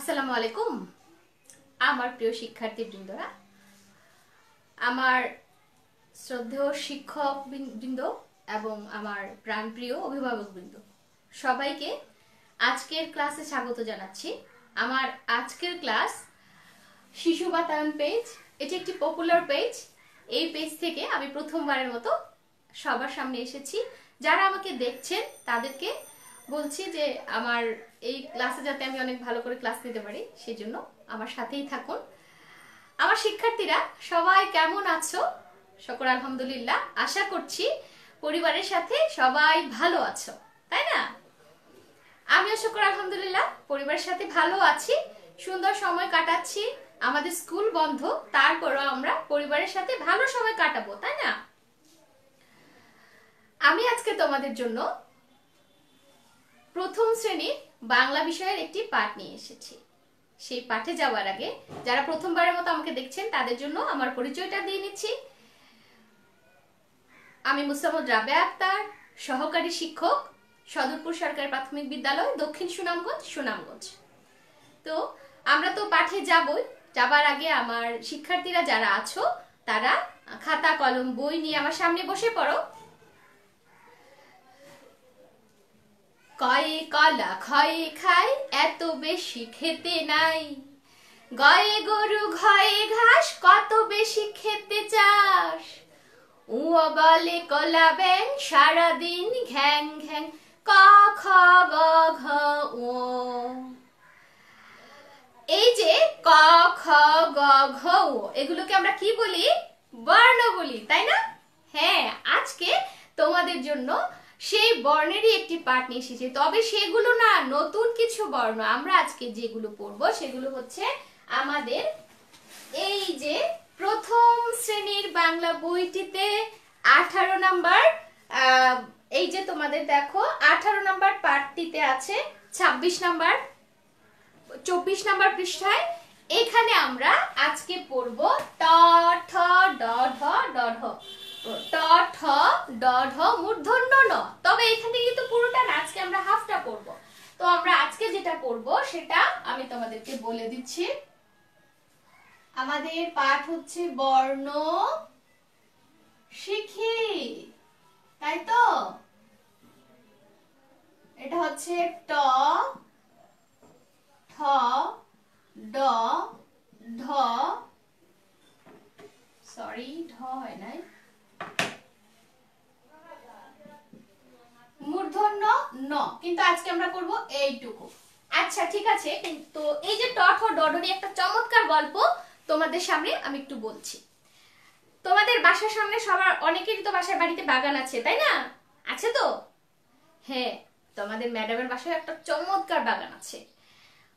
আসসালামু আলাইকুম আমার প্রিয় শিক্ষার্থীবৃন্দরা, আমার শ্রদ্ধেয় শিক্ষক বৃন্দ এবং আমার প্রাণপ্রিয় অভিভাবকবৃন্দ, সবাইকে আজকের ক্লাসে স্বাগত জানাচ্ছি। আমার আজকের ক্লাস শিশু বাতায়ন পেজ। এটি একটি পপুলার পেজ। এই পেজ থেকে আমি প্রথমবারের মতো সবার সামনে এসেছি। যারা আমাকে দেখছেন তাদেরকে বলছি যে আমার এই ক্লাসে যাতে আমি অনেক ভালো করে ক্লাস নিতে পারি, সেজন্য আমার সাথেই থাকুন। আমার শিক্ষার্থীরা সবাই কেমন আছো? সকল আলহামদুলিল্লাহ। আশা করছি পরিবারের সাথে সবাই ভালো আছো, তাই না? আমিও সকল আলহামদুলিল্লাহ পরিবারের সাথে ভালো আছি, সুন্দর সময় কাটাচ্ছি। আমাদের স্কুল বন্ধ, তারপরও আমরা পরিবারের সাথে ভালো সময় কাটাবো, তাই না? আমি আজকে তোমাদের জন্য প্রথম শ্রেণীর বাংলা বিষয়ের একটি পাঠ নিয়ে এসেছি। সেই পাঠে যাওয়ার আগে যারা প্রথমবারের মতো আমাকে দেখছেন তাদের জন্য আমার পরিচয়টা দিয়ে নিচ্ছি। আমি মুসাম্মদ রাবেয়া আক্তার, সহকারী শিক্ষক, সদরপুর সরকারি প্রাথমিক বিদ্যালয়, দক্ষিণ সুনামগঞ্জ। তো আমরা তো পাঠে যাবই। যাবার আগে আমার শিক্ষার্থীরা যারা আছো তারা খাতা কলম বই নিয়ে আমার সামনে বসে পড়ো। কয়ে কলা খয়ে খাই, এত বেশি খেতে নাই। গয়ে গরু ঘয়ে ঘাস, কত বেশি খেতে চাস। উয়া বলে কলা ব্যাং, সারাদিন ঘ্যাং ঘ্যাং। ক খ গ ঘ ও। এই যে ক খ গ ঘ ও, এগুলোকে আমরা কি বলি? বর্ণ বলি, তাই না? হ্যাঁ, আজকে তোমাদের জন্য সেই বর্ণেরই একটি পাঠ নিয়ে এসেছি। তবে সেগুলো না, নতুন কিছু বর্ণ। আমরা আজকে যেগুলো পড়বো সেগুলো হচ্ছে আমাদের এই যে প্রথম শ্রেণীর বাংলা বইটিতে 18 নাম্বার, এই যে তোমাদের দেখো 18 নাম্বার পাঠটিতে আছে 26 নাম্বার 24 নাম্বার পৃষ্ঠায়। এখানে আমরা আজকে পড়বো ট ঠ ড ঢ ড ঢ। ট ঠ ড ঢ মূর্ধন্য ন। তবে এখানে কিন্তু পুরোটা না, আজকে আমরা হাফটা পড়ব। তো আমরা আজকে যেটা পড়ব সেটা আমি তোমাদেরকে বলে দিচ্ছি। আমাদের পাঠ হচ্ছে বর্ণ শিখি, তাই তো? এটা হচ্ছে ট ঠ ড ঢ, সরি ঢ হয় নাই, মূর্ধন্য ন। কিন্তু আজকে আমরা করব এইটুকু। আচ্ছা ঠিক আছে, কিন্তু এই যে ট ঠ ড ঢ নিয়ে একটা চমৎকার গল্প তোমাদের সামনে আমি একটু বলছি। তোমাদের বাসার সামনে সবার অনেকেরই তো বাসার বাড়িতে বাগান আছে, তাই না? আছে তো? হ্যাঁ, তোমাদের ম্যাডামের বাসায় একটা চমৎকার বাগান আছে।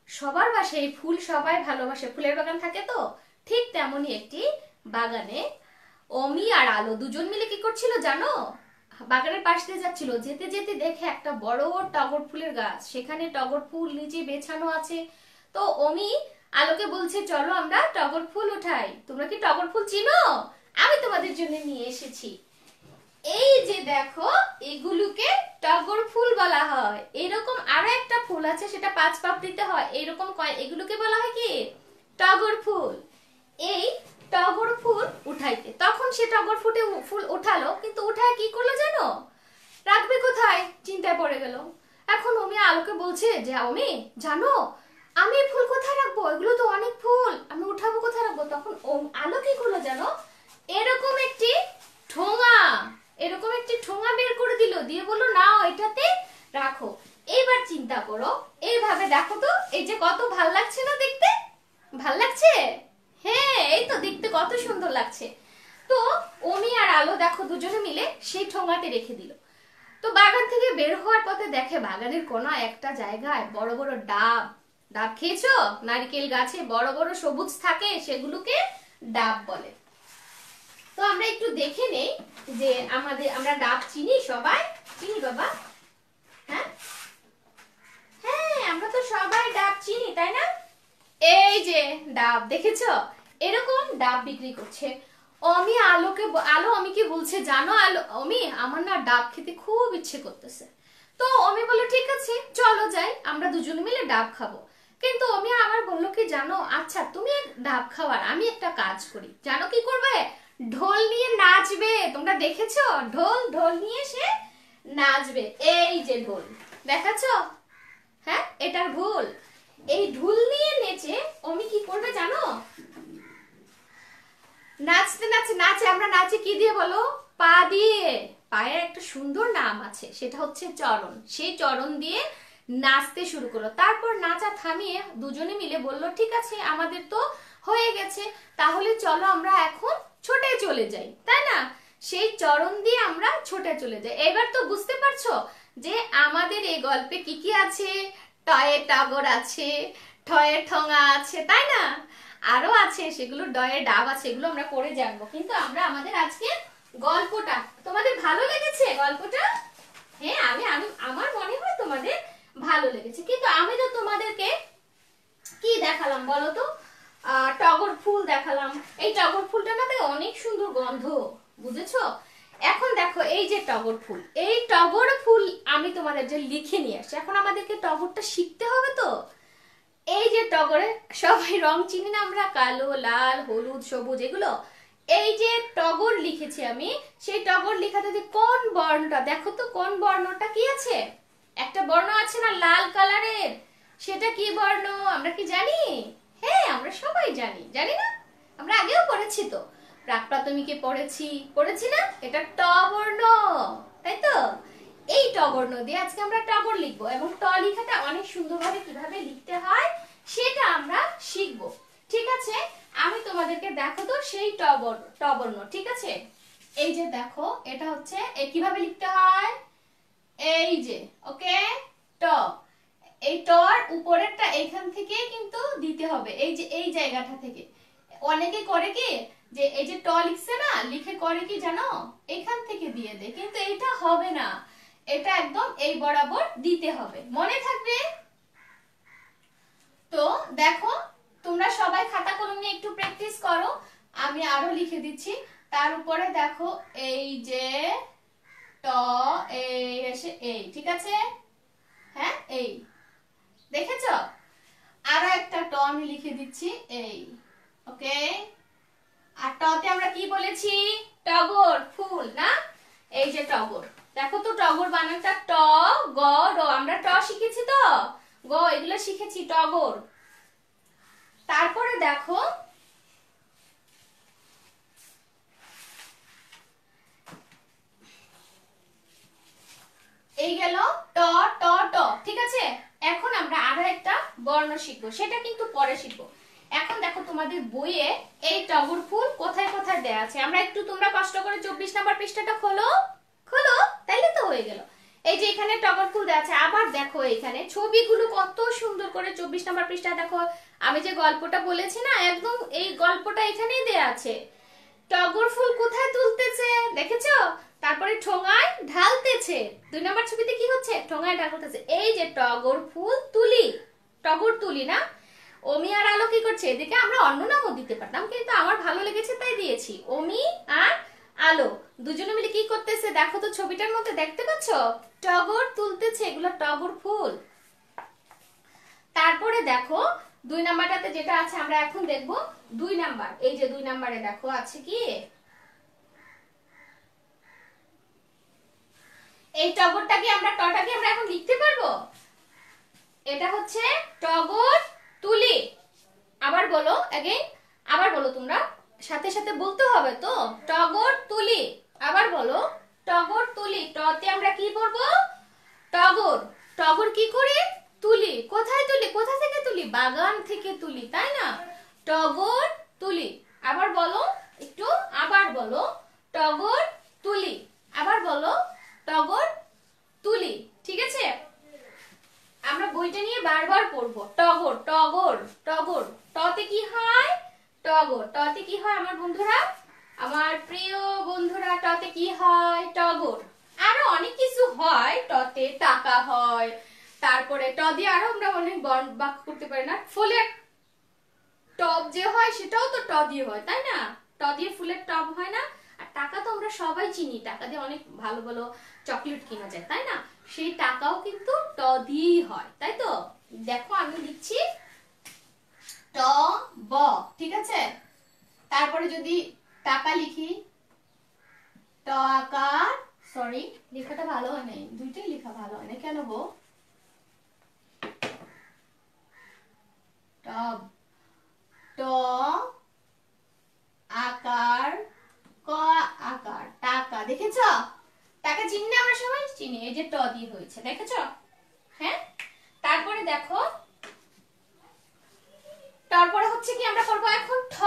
সবার বাসায় ফুল সবাই ভালোবাসে, ফুলের বাগান থাকে তো। ঠিক তেমনই একটি বাগানে অমি আর আলো দুজন মিলে কি করছিল জানো? বাগানের পাশ দিয়ে যাচ্ছিল। যেতে যেতে দেখে একটা বড় টগর ফুলের গাছ, সেখানে টগর ফুল নিচে বেছানো আছে। তো অমি আলোকে বলছে, চলো আমরা টগর ফুল উঠাই। তোমরা কি টগর ফুল চিনো? আমি তোমাদের জন্য নিয়ে এসেছি। এই যে দেখো, এগুলোকে টগর ফুল বলা হয়। এরকম আরো একটা ফুল আছে, সেটা 5 পাপড়িতে হয়। এরকম এগুলোকে বলা হয় কি? টগর ফুল। এই টগর ফুল উঠাইতে, তখন সে টগর ফুল উঠালো, কিন্তু উঠায় কি করলো জানো? রাখবে কোথায়? চিন্তায় পড়ে গেল। এখন অমি আলোকে বলছে যে, অমি জানো আমি ফুল কোথায় রাখবো? এগুলো তো অনেক ফুল, আমি উঠাবো কোথায় রাখবো? তখন আলো কি করলো জানো? এরকম একটি ঠোঙা বের করে দিল, দিয়ে বললো নাও এটাতে রাখো। এইবার চিন্তা করো, এইভাবে দেখো তো, এই যে কত ভাল লাগছে না দেখতে? ভাল লাগছে? হ্যাঁ, এই তো দেখতে কত সুন্দর লাগছে। তো অমি আর আলো দেখো দুজনে মিলে সেই ঠোঙাতে রেখে দিল। তো বাগান থেকে বের হওয়ার পথে দেখে বাগানের কোনা একটা জায়গায় বড় বড় ডাব। ডাব খেয়েছো? নারকেল গাছে বড় বড় সবুজ থাকে, সেগুলোকে ডাব বলে। তো আমরা একটু দেখে নেই যে আমরা ডাব চিনি, সবাই চিনি বাবা? হ্যাঁ হ্যাঁ, আমরা তো সবাই ডাব চিনি, তাই না? এই যে ডাব দেখেছো, এরকম ডাব বিক্রি করছে। আলো অমিকে বলছে, জানো আলো অমি, আমার না ডাব খেতে খুব ইচ্ছে করতেছে। তো অমি বলে, ঠিক আছে চলো যাই, আমরা দুজন মিলে ডাব খাবো। কিন্তু অমি আবার বললো কি জানো, আচ্ছা তুমি ডাব খাওয়ার, আমি একটা কাজ করি, জানো কি করবে, ঢোল নিয়ে নাচবে। তোমরা দেখেছো ঢোল, ঢোল নিয়ে সে নাচবে। এই যে ঢোল দেখাচ্ছো, হ্যাঁ এটার ঢোল, এই ঢোল নিয়ে নেচে অমি কি করবে জানো, নাচতে নাচে নাচে, আমরা নাচি কি দিয়ে বলো, পা দিয়ে। পায়ের একটা সুন্দর নাম আছে, সেটা হচ্ছে চরণ। সেই চরণ দিয়ে নাচতে শুরু করলো। তারপর নাচা থামিয়ে দুজনে মিলে বললো ঠিক আছে আমাদের তো হয়ে গেছে, তাহলে চলো আমরা এখন ছোটে চলে যাই, তাই না। সেই চরণ দিয়ে আমরা ছোটে চলে যাই। এবার তো বুঝতে পারছো যে আমাদের এই গল্পে কি কি আছে, টয়ে টগর আছে, ঠয়ে ঠোঙা আছে, তাই না, আরো আছে, সেগুলো ডয়ে ডাব আছে, এগুলো আমরা পরে জানবো। কিন্তু আমরা আমাদের আজকে গল্পটা, তোমাদের ভালো লেগেছে গল্পটা? হ্যাঁ, আমি আমি আমার মনে হয় তোমাদের ভালো লেগেছে। কিন্তু আমি তো তোমাদেরকে কি দেখালাম বলো তো, টগর ফুল দেখালাম। এই টগর ফুলটা না অনেক সুন্দর গন্ধ, বুঝেছো। এখন দেখো এই যে টগর ফুল, এই টগর ফুল আমি তোমাদের যে লিখে নিয়ে আসছি। এখন আমাদেরকে টগরটা শিখতে হবে তো। এই যে টগরে সবাই রং চিনি না আমরা, কালো, লাল, হলুদ, সবুজ, এগুলো। এই যে টগর লিখেছি আমি, সেই টগর লেখাতে যে কোন বর্ণটা, দেখো তো কোন বর্ণটা কি আছে, একটা বর্ণ আছে না লাল কালারের, সেটা কি বর্ণ আমরা কি জানি? হ্যাঁ আমরা সবাই জানি, জানি না, আমরা আগেও পড়েছি তো, প্রাক প্রাথমিকে পড়েছি না, এটা ট বর্ণ, তাই তো। এই ট বর্ণ দিয়ে আজকে আমরা টগর লিখবো, এবং ট লেখাটা অনেক সুন্দরভাবে কিভাবে লিখতে হয় সেটা আমরা শিখবো। ঠিক আছে, আমি তোমাদেরকে দেখো তো সেই ট বর্ণ, ঠিক আছে। এই যে দেখো এটা হচ্ছে কিভাবে লিখতে হয়, এই যে ওকে ট, এই টর উপরেরটা এইখান থেকে কিন্তু দিতে হবে, এই যে এই জায়গাটা থেকে। অনেকে করে কি যে এই যে ট লিখছে না, লিখে করে কি জানো, এখান থেকে দিয়ে দেয়, কিন্তু এটা হবে না, এটা একদম এই বরাবর দিতে হবে, মনে থাকবে তো। দেখো তোমরা সবাই খাতা কলম নিয়ে একটু প্র্যাকটিস করো, আমি আরো লিখে দিচ্ছি। তার উপরে দেখো এই যে ট, এই এসে এই, ঠিক আছে, হ্যাঁ এই দেখেছো, আরো একটা ট আমি লিখে দিচ্ছি এই, ওকে। আর টতে আমরা কি বলেছি, টগর ফুল না, এই যে টগর, দেখো তো টগর বানানটা ট গ র, আমরা ট শিখেছি তো, গ এগুলো শিখেছি, টগর। তারপরে দেখো এই গেল ট ট ট, ঠিক আছে। এখন আমরা আরো একটা বর্ণ শিখবো, সেটা কিন্তু পরে শিখবো। এখন দেখো তোমাদের বইয়ে এই টগর ফুল কোথায় কোথায় দেয়া আছে, আমরা একটু, তোমরা কষ্ট করে 24 নম্বর পৃষ্ঠাটা খোলো, খোলো, তাইলে তো হয়ে গেল। এই যে এখানে টগর ফুল দেয়া আছে, আবার দেখো এখানে ছবিগুলো কত সুন্দর করে 24 নম্বর পৃষ্ঠা দেখো, আমি যে গল্পটা বলেছি না, একদম এই গল্পটা এখানেই দেয়া আছে। টগর ফুল কোথায় তুলতেছে দেখেছো, তারপরে ঠোঙায় ঢালতেছে, 2 নম্বর ছবিতে কি হচ্ছে, ঠোঙায় ঢালতেছে। এই যে টগর ফুল তুলি, টগর তুলি না, অমি আর আলো কি করছে, এদিকে আমরা অন্য নামও দিতে পারতাম, কিন্তু আমার ভালো লেগেছে তাই দিয়েছি, অমি আর আলো দুজনে মিলে কি করতেছে দেখো তো, ছবিটার মধ্যে দেখতে পাচ্ছ, টগর তুলতেছে, এগুলো টগর ফুল। তারপরে দেখো 2 নাম্বারটাতে যেটা আছে আমরা এখন দেখব 2 নাম্বার, এই যে 2 নাম্বারে দেখো আছে কি, এই টগরটাকে আমরা টটাকে আমরা এখন লিখতে পারবো, এটা হচ্ছে টগর তুলি। আবার বলো अगेन, আবার বলো, তোমরা সাথে সাথে বলতে হবে তো, টগর তুলি, আবার বলো টগর তুলি। টতে আমরা কি পড়বো, টগর, টগর কি করে তুলি, কোথায় তুলি, কোথা থেকে তুলি, বাগান থেকে তুলি, তাই না, টগর তুলি। আবার বলো একটু, আবার বলো টগর তুলি, আবার বলো টগর তুলি, ঠিক আছে। আমরা বইটা নিয়ে বারবার পড়বো, টগর টগর টগর, টতে কি হয়, টগর, টতে কি হয় আমার বন্ধুরা, আমার প্রিয় বন্ধুরা, টতে কি হয়, টগর। আরো অনেক কিছু হয় টতে, টাকা হয়, তারপরে ট দিয়ে আরো আমরা অনেক বাক্য করতে পারি না, ফুলের টব যে হয় সেটাও তো ট দিয়ে হয়, তাই না, ট দিয়ে ফুলের টব হয় না। আর টাকা তো আমরা সবাই চিনি, টাকা দিয়ে অনেক ভালো ভালো চকলেট কিনা যায়, তাই না, সেই টাকাও কিন্তু ট দিয়েই হয়, তাই তো। দেখো আমি লিখছি তারপরে যদি টাকা লিখি, ট আকার, সরি লেখাটা ভালো হয় নাই, দুইটাই লেখা ভালো হয় না কেন গো, টব, ট আকার, ক আকার, টাকা, দেখেছ? টাকা চিনি না আমরা সবাই চিনি, এই যে ট দিয়ে হয়েছে, দেখেছ? হ্যাঁ, তারপরে দেখো, তারপরে হচ্ছে কি আমরা করবো এখন ঠ।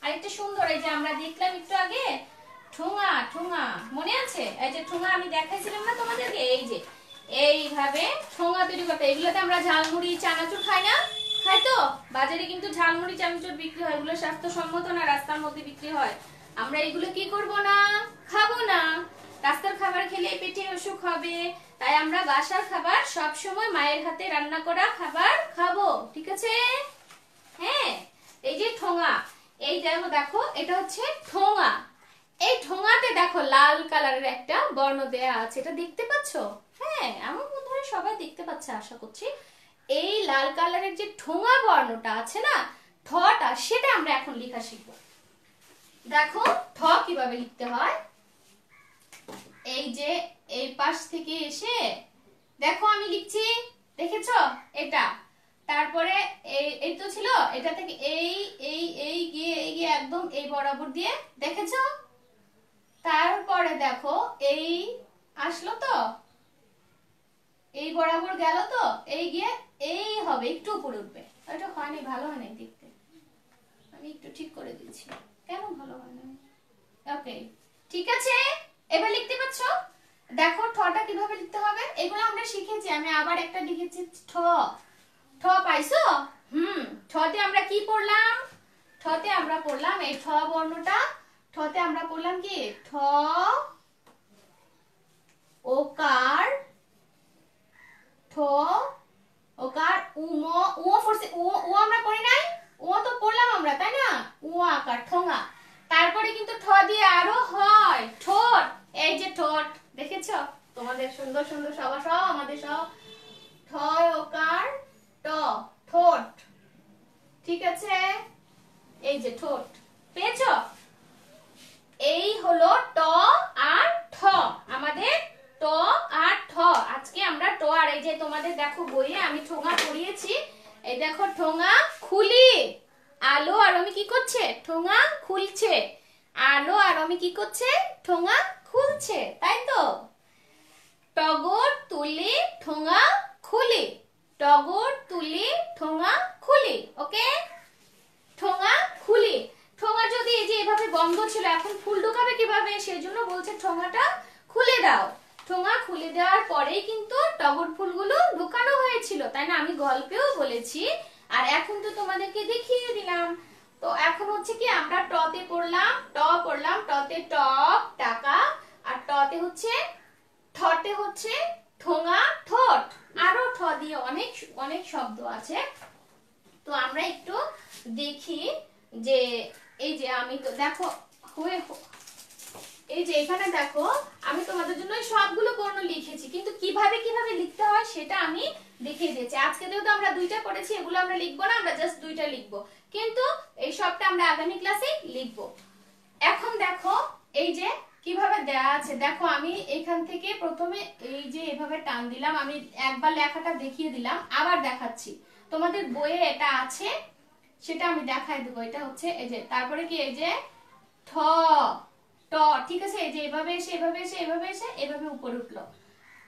আরেকটা সুন্দর, এই যে আমরা দেখলাম একটু আগে ঠোঙা, ঠোঙা মনে আছে? এই যে ঠোঙা আমি দেখাইছিলাম না তোমাদেরকে, এই যে এইভাবে ঠোঙা তৈরি করতে। এগুলোতে আমরা ঝালমুড়ি চানাচুর খাই না? খাই তো। বাজারে কিন্তু ঝালমুড়ি চানাচুর বিক্রি হয়, এগুলো স্বাস্থ্যসম্মত না, রাস্তার মধ্যে বিক্রি হয়। আমরা এগুলো কি করব না, খাবো না। রাস্তার খাবার খেলে পেটে অসুখ হবে, তাই আমরা বাসার খাবার সব সময় মায়ের হাতে রান্না করা খাবার খাবো, ঠিক আছে? হ্যাঁ, এই যে ঠোঙা, এই দেখো এটা হচ্ছে ঠোঙা। এই ঠোঙাতে দেখো লাল কালারের একটা বর্ণ দেয়া আছে, এটা দেখতে পাচ্ছো? হ্যাঁ, আমার বন্ধুরা সবাই দেখতে পাচ্ছে আশা করছি। এই লাল কালারের যে ঠোঙা বর্ণটা আছে না, ঠটা, সেটা আমরা এখন লেখা শিখবো। দেখো ঠ কিভাবে লিখতে হয়। এই যে এই পাশ থেকে এসে দেখো আমি লিখছি, দেখেছো? এটা, তারপরে এই তো ছিল, এটা থেকে এই এই এই গিয়ে একদম এই বরাবর দিয়ে, দেখেছো? তারপরে দেখো এই আসলো তো, এই বরাবর গেল তো, এই গিয়ে এই হবে, একটু উপরে উঠবে। এটা হয়নি, ভালো হয় নাই দেখতে, আমি একটু ঠিক করে দিচ্ছি। কেন ভালো হয় না? ওকে, ঠিক আছে, এবার লিখতে পাচ্ছ? দেখো ঠটা কিভাবে লিখতে হবে, এগুলো আমরা শিখেছি। আমি আবার একটা লিখেছি ঠ। ঠ পাইছো? ঠতে আমরা কি পড়লাম? ঠতে আমরা পড়লাম এই ঠ বর্ণটা। ঠতে আমরা পড়লাম কি? ঠ ওকার, ঠ ওকার, উম, উ ফরছে, উ আমরা পড়ি নাই? উ তো পড়লাম আমরা, তাই না? উ আকার, ঠোঙা। তারপরে কিন্তু ঠ দিয়ে আরো হয় ঠোঁট, এই যে ঠোঁট, দেখেছো? তোমাদের সুন্দর সুন্দর সবার সব, আমাদের সব ঠ ওকার ট, ঠোঁট, ঠিক আছে? এই যে ঠোঁট, পেয়েছো? এই হলো ট আর ঠ, আমাদের ট আর ঠ। আজকে আমরা ট আর, এই যে তোমাদের দেখো বইয়ে আমি ঠোঙা পড়িয়েছি, এই দেখো ঠোঙা খুলি, আলো আর আমি কি করছে? ঠোঙা খুলছে। আলো আর আমি কি করছে? ঠোঙা খুলছে, তাই তো? টগর তুলি ঠোঙা খুলি, টগর তুলি ঠোঙা খুলি, ওকে? ঠোঙা খুলি। ঠোঙা যদি এই যে এভাবে বন্ধ ছিল, এখন ফুল ঢোকাবে কিভাবে? সেজন্য বলছে ঠোঙাটা খুলে দাও। ঠোঙা খুলে দেওয়ার পরেই কিন্তু টগর ফুলগুলো ঢোকানো হয়েছিল, তাই না? আমি গল্পেও বলেছি, আর এখন তো তোমাদেরকে দেখিয়ে দিলাম। তো এখন হচ্ছে কি আমরা টতে পড়লাম, ট পড়লাম, টতে টপ টাকা, আর টতে হচ্ছে, ঠতে হচ্ছে ঠোঙা, ঠোঁট, আরো ঠ দিয়ে অনেক অনেক শব্দ আছে। তো আমরা একটু দেখি যে এই যে আমি তো দেখো এই যে এখানে দেখো আমি তোমাদের জন্য সবগুলো বর্ণ লিখেছি, কিন্তু কিভাবে কিভাবে লিখতে হয় সেটা আমি দেখিয়ে দিয়েছি। আজকে যেহেতু আমরা দুইটা পড়েছি, এগুলো আমরা লিখবো না, আমরা জাস্ট দুইটা লিখবো, কিন্তু এই সবটা আমরা আগামী ক্লাসে লিখবো। এখন দেখো এই যে কিভাবে দেয়া আছে, দেখো আমি এখান থেকে প্রথমে এই যে এভাবে টান দিলাম, আমি একবার লেখাটা দেখিয়ে দিলাম, আবার দেখাচ্ছি। তোমাদের বইয়ে এটা আছে, সেটা আমি দেখাই দেবো। এটা হচ্ছে এই যে, তারপরে কি এই যে ঠ ট, ঠিক আছে? এই যে এভাবে এসে এভাবে এসে এভাবে এসে এভাবে উপরে উঠলো।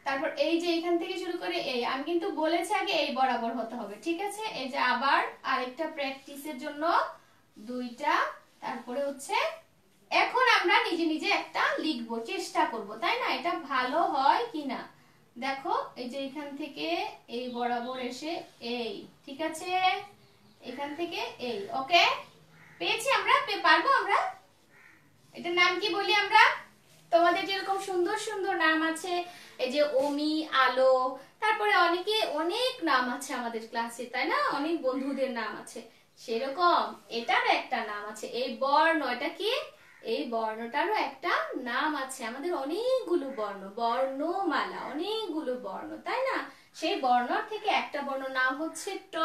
তারপর এই যে এখান থেকে শুরু করে এই, আমি কিন্তু বলেছি আগে এই বরাবর হতে হবে, ঠিক আছে? এই যে আবার আরেকটা প্র্যাকটিসের জন্য দুইটা, তারপরে হচ্ছে এখন আমরা নিজে নিজে একটা লিখবো, চেষ্টা করব, তাই না? এটা ভালো হয় কিনা দেখো। এই যে এখান থেকে এই বরাবর এসে এই, ঠিক আছে? এখান থেকে এই, ওকে? পেয়েছি আমরা, পারবো আমরা? এটার নাম কি বলি আমরা? তোমাদের যেরকম সুন্দর সুন্দর নাম আছে, এই যে অমি, আলো, তারপরে অনেকে অনেক নাম আছে আমাদের ক্লাসে, তাই না? অনেক বন্ধুদের নাম আছে, সেরকম এটার একটা নাম আছে। এই বর্ণ, এটা কি? এই বর্ণটারও একটা নাম আছে। আমাদের অনেকগুলো বর্ণ, বর্ণমালা, অনেকগুলো বর্ণ, তাই না? সেই বর্ণ থেকে একটা বর্ণ নাম হচ্ছে ট।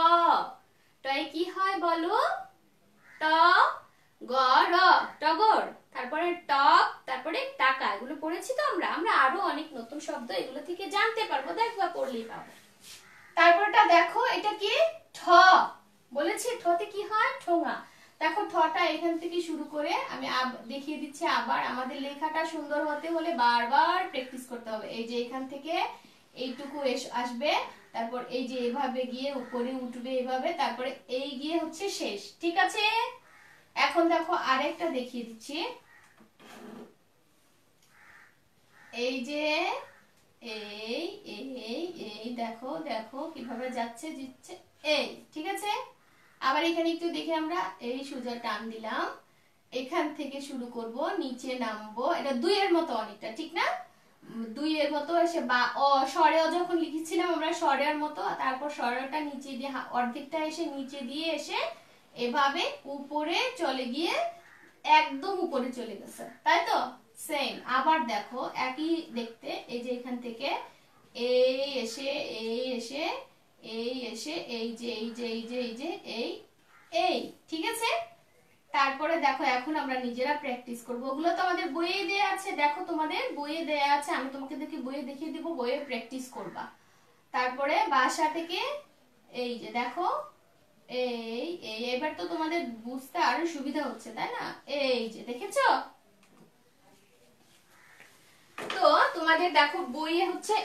টয় কি হয় বলো? ট গ র টগর, তারপরে টক, তারপরে টাকা, এগুলো পড়েছি তো আমরা। আমরা আরো অনেক নতুন শব্দ এগুলো থেকে জানতে পারবো, দেখবা পড়লেই পাবো। তারপরটা দেখো, এটা কি ঠ, বলেছি ঠতে কি হয় ঠোঙা। দেখো ঠটা এখান থেকে শুরু করে আমি দেখিয়ে দিচ্ছি। আবার আমাদের লেখাটা সুন্দর হতে হলে বারবার প্র্যাকটিস করতে হবে। এই যে এখান থেকে এইটুকু আসবে, তারপর এই যে এভাবে গিয়ে উপরে উঠবে এভাবে, তারপরে এই গিয়ে হচ্ছে শেষ, ঠিক আছে। এখন দেখো আরেকটা দেখিয়ে দিচ্ছি। এই যে এই এই এই দেখো দেখো কিভাবে যাচ্ছে দিচ্ছে, এই ঠিক আছে। আবার এখানে একটু দেখে আমরা এই সোজা টান দিলাম, এখান থেকে শুরু করব, নিচে নামবো। এটা দুইয়ের মতো অনেকটা, ঠিক না? দুইয়ের মতো এসে বা স্বরেও যখন লিখেছিলাম আমরা স্বরের মতো, তারপর স্বরটা নিচে দিয়ে অর্ধেকটা এসে নিচে দিয়ে এসে এভাবে উপরে চলে গিয়ে একদম উপরে চলে গেছে, তাই তো? সেম আবার দেখো একই দেখতে, এই যে এখান থেকে এই এসে এই এসে এই এসে এই যে এই যে এই যে এই যে এই এই, ঠিক আছে। তারপরে দেখো এখন আমরা নিজেরা প্র্যাকটিস করব, ওগুলো তো আমাদের বইয়ে দেয়া আছে, দেখো তোমাদের বইয়ে দেয়া আছে, আমি তোমাকে দেখে বইয়ে দেখিয়ে দিব, বইয়ে প্র্যাকটিস করবা। তারপরে বাসা থেকে এই যে দেখো এই এই, এবার তো তোমাদের বুঝতে আরো সুবিধা হচ্ছে, তাই না? এই যে দেখেছো তো, তোমাদের দেখো বইয়ে হচ্ছে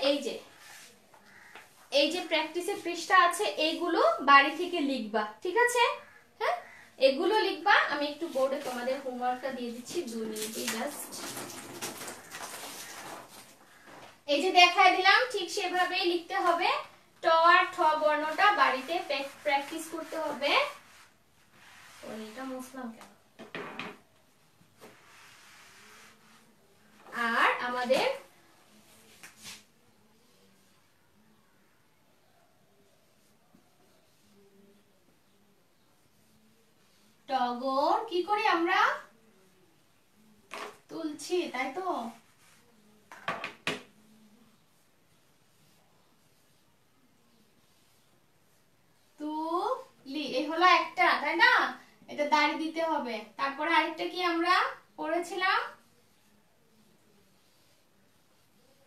এই যে প্র্যাকটিসের পৃষ্ঠা আছে, এইগুলো বাড়ি থেকে লিখবা, ঠিক আছে? হ্যাঁ, এগুলো লিখবা। আমি একটু বোর্ডে তোমাদের হোমওয়ার্কটা দিয়ে দিচ্ছি, 2 মিনিটে জাস্ট। এই যে দেখায় দিলাম, ঠিক সেভাবেই লিখতে হবে। ট আর ঠ বর্ণটা বাড়িতে প্র্যাকটিস করতে হবে। ওইটা মুছলাম কেন? আর আমাদের টগর কি করি আমরা তুলছি, তাই তো? তুলি, এই হলো একটা, তাই না? এটা দাড়ি দিতে হবে। তারপরে আরেকটা কি আমরা পড়েছিলাম?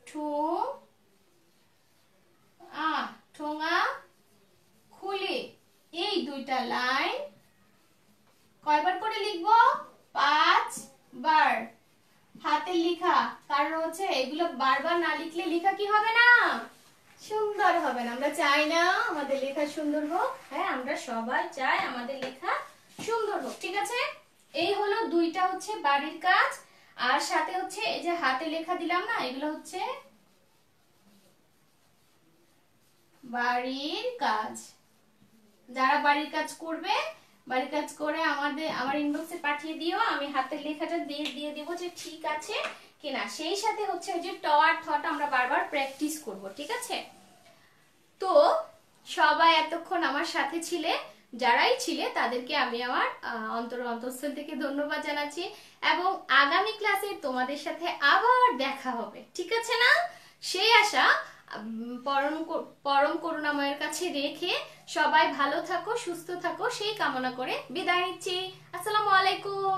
ঠু ঠোঙা খুলি। এই দুইটা লাইন কয়বার করে লিখবো? 5 বার। হাতের লেখা, কারণ হচ্ছে এগুলো বারবার না লিখলে লেখা কি হবে না, সুন্দর হবে না। আমরা চাই না আমাদের লেখা সুন্দর হোক, হ্যাঁ আমরা সবাই চাই আমাদের লেখা সুন্দর হোক, ঠিক আছে। এই হলো দুইটা হচ্ছে বাড়ির কাজ, আর সাথে হচ্ছে এই যে হাতে লেখা দিলাম না, এগুলো হচ্ছে বাড়ির কাজ। যারা বাড়ির কাজ করবে, বাড়ির কাজ করে আমার ইনবক্সে পাঠিয়ে দিও, আমি হাতের লেখাটা দিয়ে দেব যে ঠিক আছে কিনা। সেই সাথে হচ্ছে ওই যে ট আর ঠটা আমরা বারবার প্র্যাকটিস করব, ঠিক আছে। তো সবাই এতক্ষণ আমার সাথে ছিলে, যারাই ছিলে তাদেরকে আমি আমার অন্তঃস্থল থেকে ধন্যবাদ জানাচ্ছি, এবং আগামী ক্লাসে তোমাদের সাথে আবার দেখা হবে, ঠিক আছে না? সেই আশা পরম করুণাময়ের কাছে রেখে সবাই ভালো থাকো, সুস্থ থাকো, সেই কামনা করে বিদায় নিচ্ছি। আসসালামু আলাইকুম।